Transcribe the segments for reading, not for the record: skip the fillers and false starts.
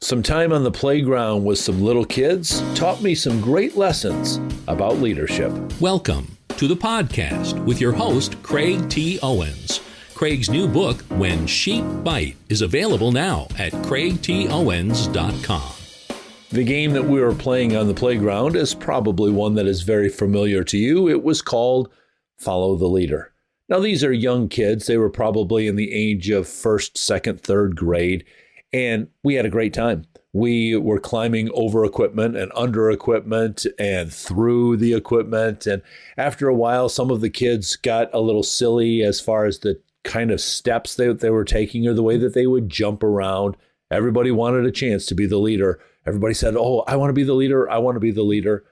Some time on the playground with some little kids taught me some great lessons about leadership. Welcome to the podcast with your host, Craig T. Owens. Craig's new book, When Sheep Bite, is available now at craigtowens.com. The game that we were playing on the playground is probably one that is very familiar to you. It was called Follow the Leader. Now, these are young kids. They were probably in the age of first, second, third grade. And we had a great time. We were climbing over equipment and under equipment and through the equipment. And after a while, some of the kids got a little silly as far as the kind of steps they were taking or the way that they would jump around. Everybody wanted a chance to be the leader. Everybody said, "Oh, I want to be the leader. I want to be the leader."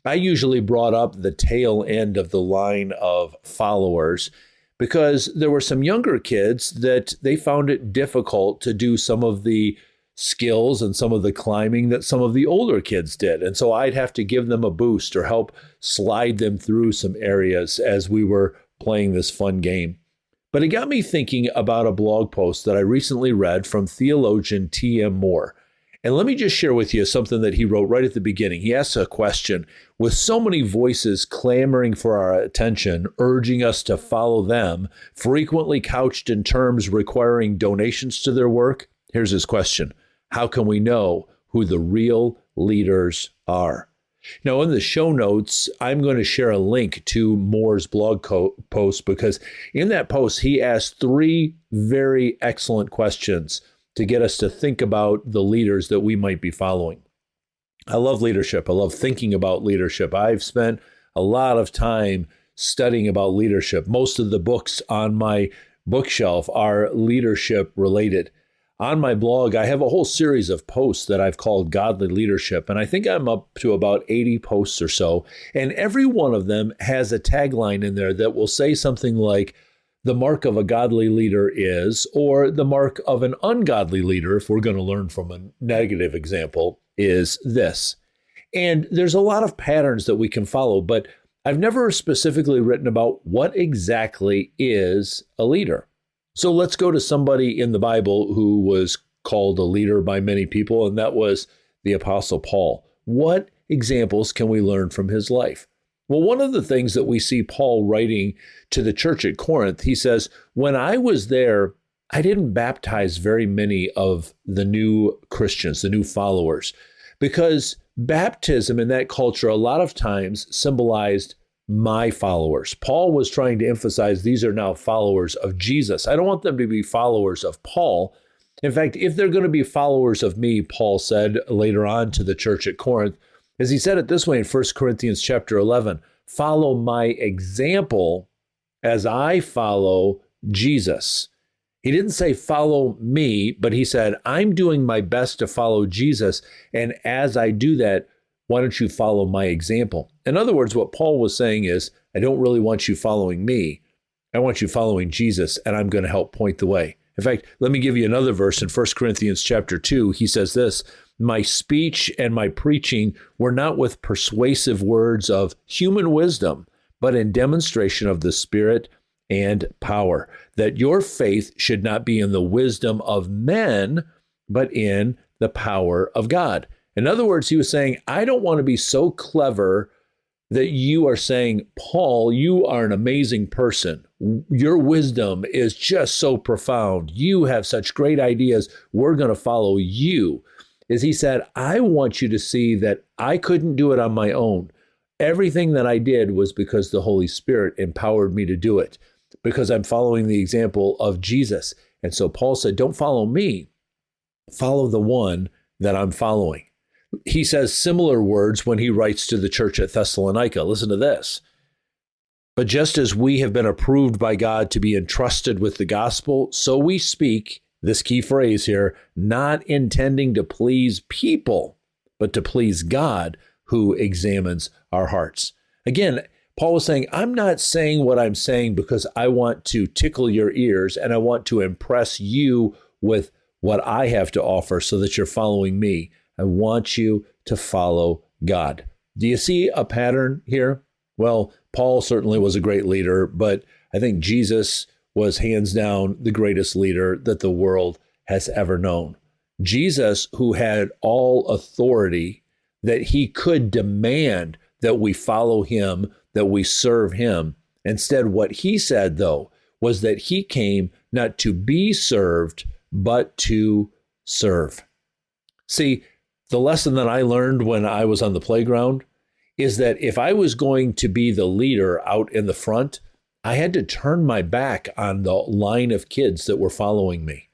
I usually brought up the tail end of the line of followers, because there were some younger kids that they found it difficult to do some of the skills and some of the climbing that some of the older kids did. And so I'd have to give them a boost or help slide them through some areas as we were playing this fun game. But it got me thinking about a blog post that I recently read from theologian T.M. Moore. And let me just share with you something that he wrote right at the beginning. He asks a question: with so many voices clamoring for our attention, urging us to follow them, frequently couched in terms requiring donations to their work, here's his question: how can we know who the real leaders are? Now, in the show notes, I'm going to share a link to Moore's blog post, because in that post, he asked three very excellent questions to get us to think about the leaders that we might be following. I love leadership. I love thinking about leadership. I've spent a lot of time studying about leadership. Most of the books on my bookshelf are leadership related. On my blog, I have a whole series of posts that I've called Godly Leadership, and I think I'm up to about 80 posts or so. And every one of them has a tagline in there that will say something like, the mark of a godly leader is, or the mark of an ungodly leader, if we're going to learn from a negative example, is this. And there's a lot of patterns that we can follow, but I've never specifically written about what exactly is a leader. So let's go to somebody in the Bible who was called a leader by many people, and that was the Apostle Paul. What examples can we learn from his life? Well, one of the things that we see Paul writing to the church at Corinth, he says, when I was there, I didn't baptize very many of the new Christians, the new followers, because baptism in that culture a lot of times symbolized my followers. Paul was trying to emphasize these are now followers of Jesus. I don't want them to be followers of Paul. In fact, if they're going to be followers of me, Paul said later on to the church at Corinth, as he said it this way in 1 Corinthians chapter 11, follow my example as I follow Jesus. He didn't say follow me, but he said, I'm doing my best to follow Jesus. And as I do that, why don't you follow my example? In other words, what Paul was saying is, I don't really want you following me. I want you following Jesus, and I'm going to help point the way. In fact, let me give you another verse in 1 Corinthians chapter 2. He says this, my speech and my preaching were not with persuasive words of human wisdom, but in demonstration of the Spirit and power, that your faith should not be in the wisdom of men, but in the power of God. In other words, he was saying, I don't want to be so clever that you are saying, Paul, you are an amazing person. Your wisdom is just so profound. You have such great ideas. We're going to follow you. As he said, I want you to see that I couldn't do it on my own. Everything that I did was because the Holy Spirit empowered me to do it, because I'm following the example of Jesus. And so Paul said, don't follow me, follow the one that I'm following. He says similar words when he writes to the church at Thessalonica. Listen to this. But just as we have been approved by God to be entrusted with the gospel, so we speak, this key phrase here, not intending to please people, but to please God who examines our hearts. Again, Paul was saying, I'm not saying what I'm saying because I want to tickle your ears and I want to impress you with what I have to offer so that you're following me. I want you to follow God. Do you see a pattern here? Well, Paul certainly was a great leader, but I think Jesus was hands down the greatest leader that the world has ever known. Jesus, who had all authority, that he could demand that we follow him, that we serve him. Instead, what he said, though, was that he came not to be served, but to serve. See, the lesson that I learned when I was on the playground is that if I was going to be the leader out in the front, I had to turn my back on the line of kids that were following me.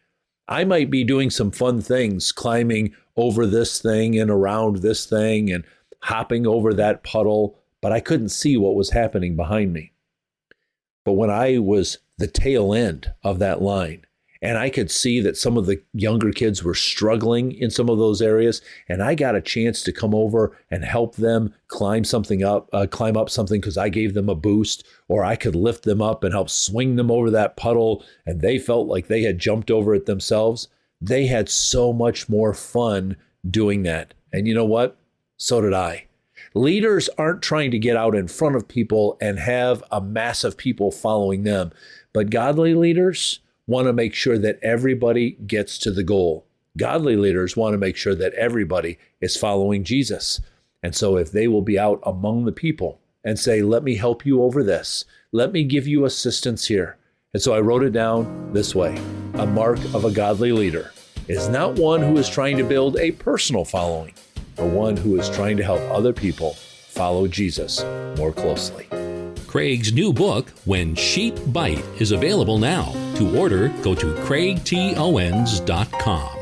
I might be doing some fun things, climbing over this thing and around this thing and hopping over that puddle, but I couldn't see what was happening behind me. But when I was the tail end of that line, and I could see that some of the younger kids were struggling in some of those areas, and I got a chance to come over and help them climb up something because I gave them a boost, or I could lift them up and help swing them over that puddle, and they felt like they had jumped over it themselves. They had so much more fun doing that. And you know what? So did I. Leaders aren't trying to get out in front of people and have a mass of people following them, but godly leaders want to make sure that everybody gets to the goal. Godly leaders want to make sure that everybody is following Jesus. And so if they will be out among the people and say, let me help you over this, let me give you assistance here. And so I wrote it down this way. A mark of a godly leader is not one who is trying to build a personal following, but one who is trying to help other people follow Jesus more closely. Craig's new book, When Sheep Bite, is available now. To order, go to craigtowens.com.